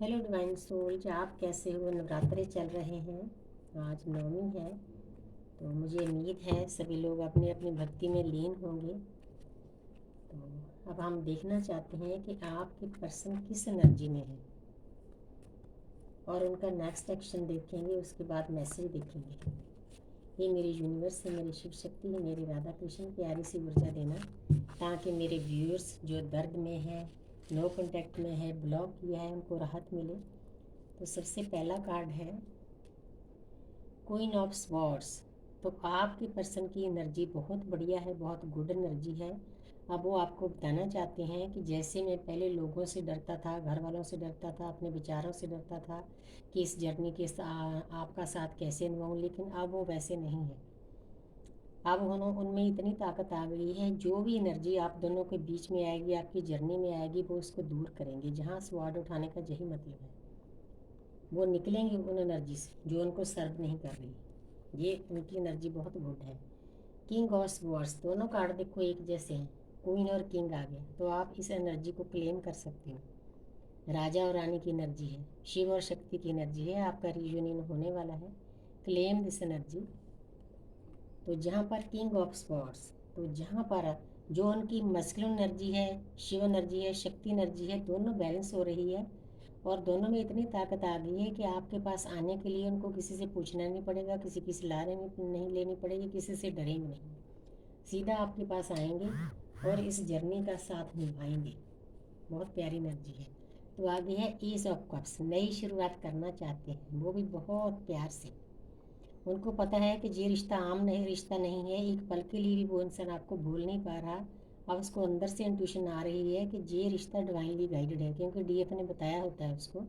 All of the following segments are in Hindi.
हेलो डिवाइन सोल्स, आप कैसे हो? नवरात्रे चल रहे हैं, आज नवमी है। तो मुझे उम्मीद है सभी लोग अपनी अपनी भक्ति में लीन होंगे। तो अब हम देखना चाहते हैं कि आपके पर्सन किस एनर्जी में है और उनका नेक्स्ट एक्शन देखेंगे। उसके बाद मैसेज देखेंगे। ये मेरी यूनिवर्स है, मेरी शिव शक्ति है, मेरी राधा कृष्ण प्यारी सी ऊर्जा देना, ताकि मेरे व्यूअर्स जो दर्द में है, नो कांटेक्ट में है, ब्लॉक किया है, उनको राहत मिले। तो सबसे पहला कार्ड है क्वीन ऑफ स्वॉर्ड्स। तो आपके पर्सन की एनर्जी बहुत बढ़िया है, बहुत गुड एनर्जी है। अब वो आपको बताना चाहते हैं कि जैसे मैं पहले लोगों से डरता था, घर वालों से डरता था, अपने विचारों से डरता था कि इस जर्नी के आपका साथ कैसे निभाऊँ, लेकिन अब वो वैसे नहीं है। अब उनमें इतनी ताकत आ गई है, जो भी एनर्जी आप दोनों के बीच में आएगी, आपकी जर्नी में आएगी, वो उसको दूर करेंगे। जहाँ स्वॉर्ड उठाने का यही मतलब है, वो निकलेंगे उन एनर्जी से जो उनको सर्व नहीं कर रही। ये उनकी एनर्जी बहुत गुड है। किंग और स्वॉर्ड्स दोनों कार्ड देखो एक जैसे हैं, क्वीन और किंग आ गए, तो आप इस एनर्जी को क्लेम कर सकते हो। राजा और रानी की एनर्जी है, शिव और शक्ति की एनर्जी है, आपका रियूनियन होने वाला है। Claim this energy. तो जहाँ पर किंग ऑफ स्वॉर्ड्स, तो जहाँ पर जो उनकी मस्कुलिन एनर्जी है, शिव एनर्जी है, शक्ति एनर्जी है, दोनों बैलेंस हो रही है। और दोनों में इतनी ताकत आ गई है कि आपके पास आने के लिए उनको किसी से पूछना नहीं पड़ेगा, किसी की सलाह नहीं लेनी पड़ेगी, किसी से डरेंगे नहीं, सीधा आपके पास आएंगे और इस जर्नी का साथ निभाएंगे। बहुत प्यारी एनर्जी है। तो आगे है ईज ऑफ कप्स, नई शुरुआत करना चाहते हैं, वो भी बहुत प्यार से। उनको पता है कि ये रिश्ता आम नहीं, रिश्ता नहीं है। एक पल के लिए भी वो इंसान आपको भूल नहीं पा रहा। अब उसको अंदर से इंट्यूशन आ रही है कि ये रिश्ता डिवाइनली गाइडेड है, क्योंकि डीएफ ने बताया होता है उसको।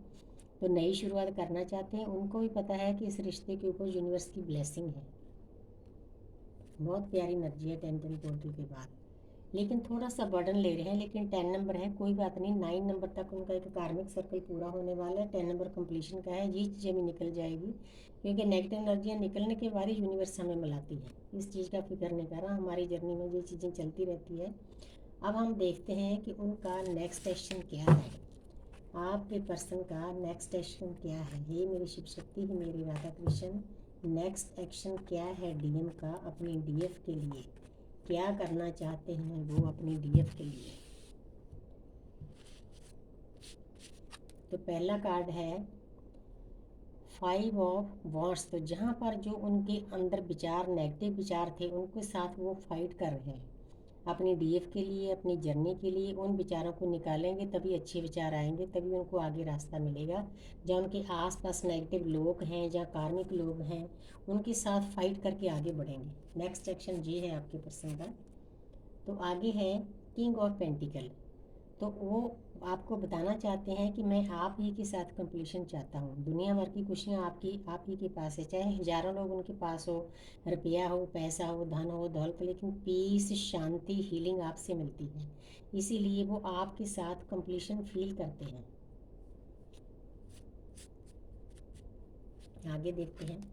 तो नई शुरुआत करना चाहते हैं, उनको भी पता है कि इस रिश्ते के ऊपर यूनिवर्स की ब्लेसिंग है। बहुत प्यारी एनर्जी है 10 पोर्टल के बाद। लेकिन थोड़ा सा बर्डन ले रहे हैं, लेकिन 10 नंबर है, कोई बात नहीं। 9 नंबर तक उनका एक कार्मिक सर्कल पूरा होने वाला है। 10 नंबर कंप्लीशन का है, ये चीज़ें भी निकल जाएगी, क्योंकि नेगेटिव एनर्जियाँ निकलने के बाद ही यूनिवर्स हमें मिलाती है। इस चीज़ का फिक्र नहीं कर रहा, हमारी जर्नी में ये चीज़ें चलती रहती है। अब हम देखते हैं कि उनका नेक्स्ट एक्शन क्या है, आपके पर्सन का नेक्स्ट एक्शन क्या है। ये मेरी शिव शक्ति है, मेरी राधा कृष्ण। नेक्स्ट एक्शन क्या है डीएम का अपनी डीएफ के लिए? क्या करना चाहते हैं वो अपनी डीएफ के लिए? तो पहला कार्ड है 5 ऑफ वॉन्ड्स। तो जहाँ पर जो उनके अंदर विचार, नेगेटिव विचार थे, उनके साथ वो फाइट कर रहे हैं अपनी डीएफ के लिए, अपनी जर्नी के लिए। उन विचारों को निकालेंगे तभी अच्छे विचार आएंगे, तभी उनको आगे रास्ता मिलेगा। जहाँ उनके आसपास नेगेटिव लोग हैं, जहाँ कार्मिक लोग हैं, उनके साथ फाइट करके आगे बढ़ेंगे। नेक्स्ट एक्शन ये है आपके पर्सन का। तो आगे है किंग ऑफ पेंटिकल। तो वो आपको बताना चाहते हैं कि मैं आप ही के साथ कंप्लीशन चाहता हूँ। दुनिया भर की खुशियाँ आप ही के पास है, चाहे हजारों लोग उनके पास हो, रुपया हो, पैसा हो, धन हो, दौलत, लेकिन पीस, शांति, हीलिंग आपसे मिलती है। इसीलिए वो आपके साथ कंप्लीशन फील करते हैं। आगे देखते हैं।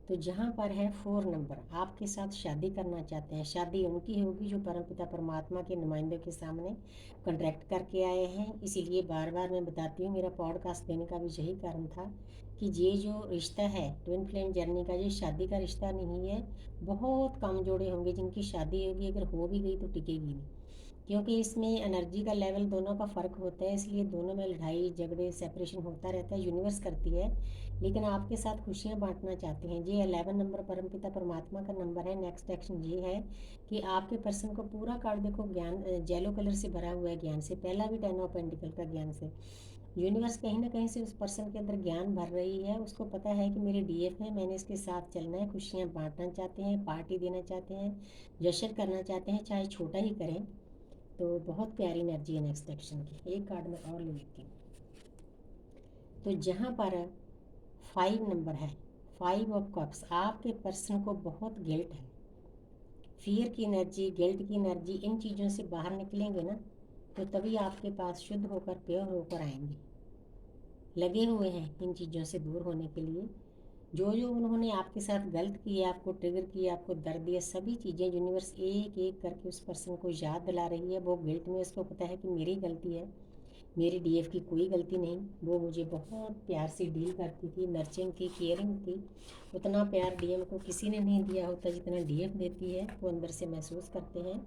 तो जहाँ पर है 4 नंबर, आपके साथ शादी करना चाहते हैं। शादी उनकी होगी जो परमपिता परमात्मा के नुमाइंदों के सामने कॉन्ट्रैक्ट करके आए हैं। इसीलिए बार बार मैं बताती हूँ, मेरा पॉडकास्ट देने का भी यही कारण था कि ये जो रिश्ता है ट्विन फ्लेम जर्नी का, ये शादी का रिश्ता नहीं है। बहुत कम जोड़े होंगे जिनकी शादी होगी, अगर हो भी गई तो टिकेगी नहीं, क्योंकि इसमें एनर्जी का लेवल दोनों का फ़र्क होता है। इसलिए दोनों में लड़ाई झगड़े सेपरेशन होता रहता है, यूनिवर्स करती है। लेकिन आपके साथ खुशियाँ बांटना चाहते हैं। ये 11 नंबर परमपिता परमात्मा का नंबर है। नेक्स्ट एक्शन ये है कि आपके पर्सन को पूरा कार्ड देखो, ज्ञान येलो कलर से भरा हुआ है, ज्ञान से। पहला भी 10 ऑफ पेंटिकल का ज्ञान से। यूनिवर्स कहीं ना कहीं से उस पर्सन के अंदर ज्ञान भर रही है। उसको पता है कि मेरे डीएफ है, मैंने इसके साथ चलना है। खुशियाँ बांटना चाहते हैं, पार्टी देना चाहते हैं, जश्न करना चाहते हैं, चाहे छोटा ही करें। तो बहुत प्यारी एनर्जी है नेक्स्ट एक्शन की। एक कार्ड में और ले लेती हूँ। तो जहाँ पर 5 नंबर है, 5 ऑफ कप्स, आपके पर्सन को बहुत गिल्ट है। फियर की एनर्जी, गिल्ट की एनर्जी, इन चीज़ों से बाहर निकलेंगे ना, तो तभी आपके पास शुद्ध होकर, प्योर होकर आएंगे। लगे हुए हैं इन चीज़ों से दूर होने के लिए। जो जो उन्होंने आपके साथ गलत किया, आपको ट्रिगर किया, आपको दर्द दिया, सभी चीज़ें यूनिवर्स एक एक करके उस पर्सन को याद दिला रही है। वो गिल्ट में, उसको पता है कि मेरी गलती है, मेरी डीएफ की कोई गलती नहीं, वो मुझे बहुत प्यार से डील करती थी, नर्चरिंग थी, केयरिंग थी। उतना प्यार डीएम को किसी ने नहीं दिया होता जितना डीएफ देती है, वो अंदर से महसूस करते हैं।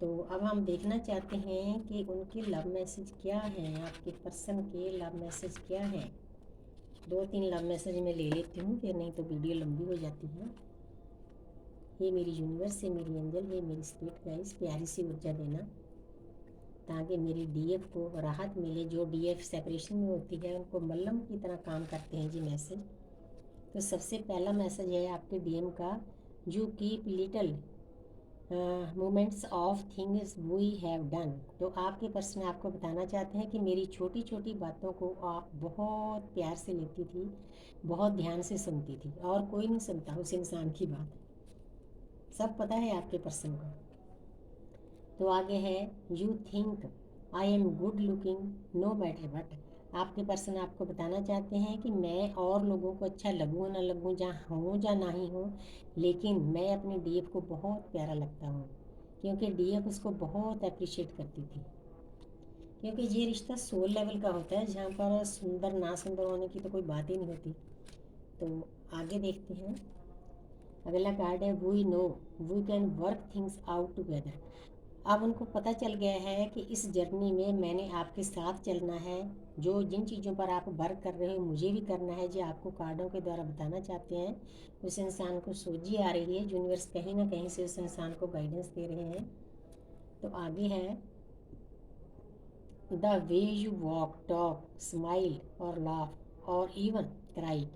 तो अब हम देखना चाहते हैं कि उनके लव मैसेज क्या हैं, आपके पर्सन के लव मैसेज क्या हैं। 2-3 लव मैसेज मैं ले लेती हूँ, फिर नहीं तो वीडियो लंबी हो जाती है। ये मेरी यूनिवर्स है, मेरी एंजल है, मेरी स्पिरिट गाइस, प्यारी सी ऊर्जा देना ताकि मेरी डीएफ को राहत मिले। जो डीएफ सेपरेशन में होती है उनको मल्लम की तरह काम करते हैं जी मैसेज। तो सबसे पहला मैसेज है आपके डीएम का, you keep little moments of things we have done. तो आपके पर्सन आपको बताना चाहते हैं कि मेरी छोटी छोटी बातों को आप बहुत प्यार से लेती थी, बहुत ध्यान से सुनती थी, और कोई नहीं सुनता उस इंसान की बात, सब पता है आपके पर्सन को। तो आगे है, you think I am good looking no matter what. आपके पर्सन आपको बताना चाहते हैं कि मैं और लोगों को अच्छा लगूँ ना लगूँ, जहाँ हूँ या ना ही हूँ, लेकिन मैं अपने डीएफ को बहुत प्यारा लगता हूँ, क्योंकि डीएफ उसको बहुत अप्रिशिएट करती थी। क्योंकि ये रिश्ता सोल लेवल का होता है, जहाँ पर सुंदर ना सुंदर होने की तो कोई बात ही नहीं होती। तो आगे देखते हैं, अगला कार्ड है, we know we can work things out together. अब उनको पता चल गया है कि इस जर्नी में मैंने आपके साथ चलना है, जो जिन चीज़ों पर आप वर्क कर रहे हो मुझे भी करना है, जो आपको कार्डों के द्वारा बताना चाहते हैं। उस इंसान को सूझी आ रही है, यूनिवर्स कहीं ना कहीं से उस इंसान को गाइडेंस दे रहे हैं। तो आगे है, the way you walk talk smile और लाफ और even cry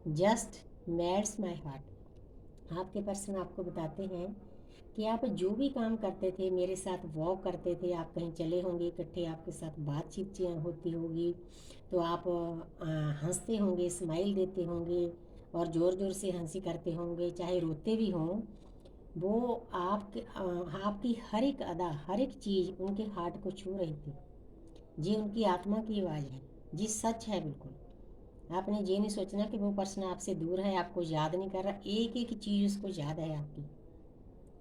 just melts my heart. आपके पर्सन आपको बताते हैं कि आप जो भी काम करते थे, मेरे साथ वॉक करते थे, आप कहीं चले होंगे इकट्ठे, आपके साथ बातचीत होती होगी, तो आप हंसते होंगे, स्माइल देते होंगे और ज़ोर ज़ोर से हंसी करते होंगे, चाहे रोते भी हों। वो आपकी हर एक अदा, हर एक चीज़ उनके हार्ट को छू रही थी। जी उनकी आत्मा की आवाज़ है जी, सच है बिल्कुल। आपने ये नहीं सोचना कि वो पर्सन आपसे दूर है, आपको याद नहीं कर रहा, एक एक चीज़ उसको याद है आपकी,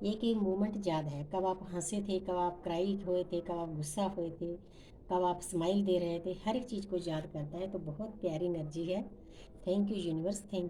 एक एक मोमेंट याद है, कब आप हंसे थे, कब आप क्राई हुए थे, कब आप गुस्सा हुए थे, कब आप स्माइल दे रहे थे, हर एक चीज़ को याद करता है। तो बहुत प्यारी एनर्जी है। Thank you universe, thank